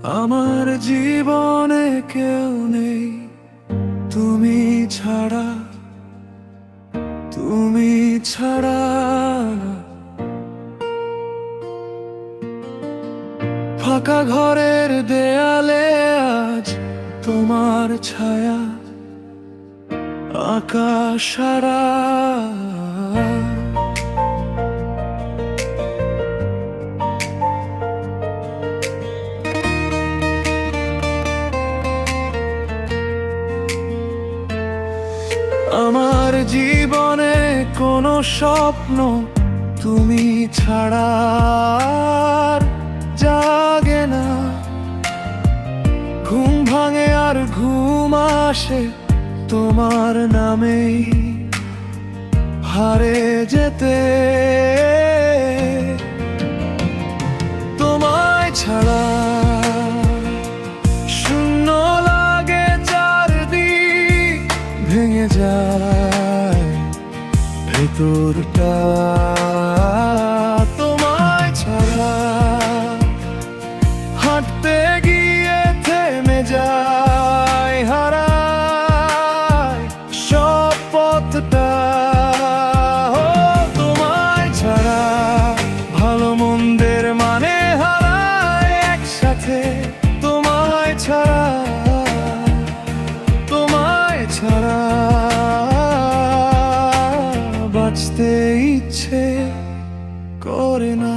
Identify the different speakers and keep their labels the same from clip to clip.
Speaker 1: আমার জীবনে কেউ নেই তুমি ছাড়া, তুমি ছাড়া। ফাঁকা ঘরের দেয়ালে আজ তোমার ছায়া, আকাশ সারা। আমার জীবনে কোনো স্বপ্ন তুমি ছাড়া আর জাগে না। ঘুম ভাঙে আর ঘুম আসে তোমার নামেই হারে যেতে। তোমায় ছাড়া শূন্য লাগে চারদিক, ভেঙে যায় ভেতরটা। তোমায় ছাড়া হাঁটতে গিয়ে থেমে যায়, হারায় সব পথটা। তোমায় ছাড়া ভালো মন্দের মানে হারায় একসাথে। তোমায় ছাড়া, তোমায় ছাড়া বাঁচতে ইচ্ছে করে না।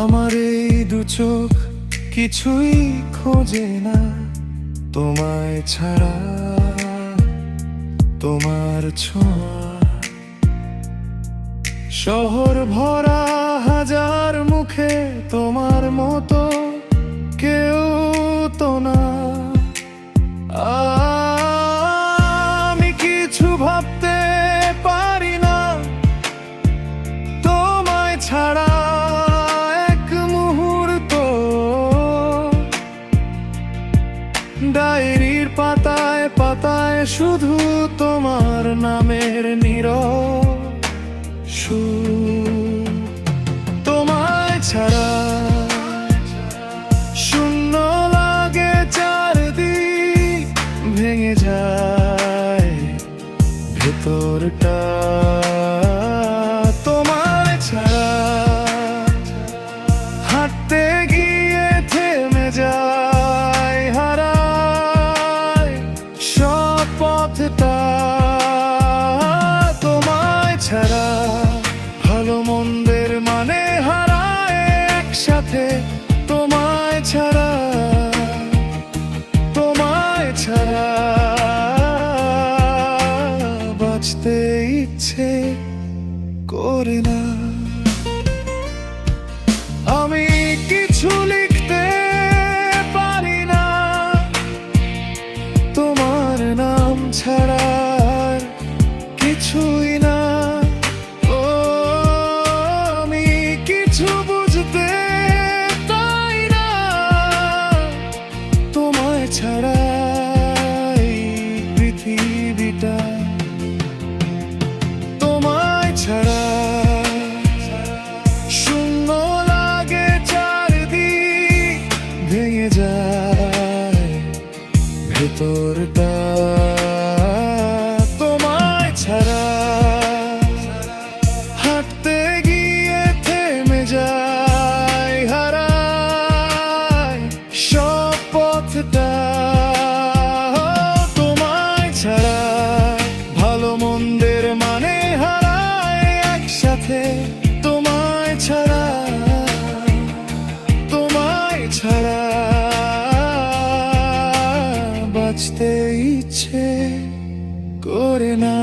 Speaker 1: আমার এই দু চোখ কিছুই খোঁজে না তোমায় ছাড়া, তোমার ছোঁয়া। শহর ভরা হাজার মুখে তোমার মতো কেউ তো না। আমি কিছু ভাবতে পারি না তোমায় ছাড়া এক মুহূর্ত। ডায়েরির পাতায় পাতায় শুধু তোমার নামের নীরব সুর। তোমায় ছাড়া শূন্য লাগে চারদিক, ভেঙে যায় ভেতরটা। তোমায় ছাড়া হাঁটতে গিয়ে থেমে যায়, হারায় সব পথটা। তোমায় ছাড়া ভালো মন্দের মানে হারায় একসাথে। তোমায় ছাড়া, তোমায় ছাড়া বাঁচতে ইচ্ছে করে না। আমি কিছু লিখতে পারি না তোমার নাম ছাড়া, কিছুই না। ও আমি কিছু বুঝতে পাই না তোমায় ছাড়া এই পৃথিবীটা। তোমায় ছাড়া শূন্য লাগে চারদিক, ভেঙে যায় ভেতরটা। তোমায় ছাড়া হাঁটতে গিয়ে থেমে যায়, হারায় সব পথটা। তোমায় ছাড়া ভালো মন্দের মানে হারায় একসাথে। তোমায় ছাড়া, তোমায় ছাড়া বাঁচতে ইচ্ছে করে না।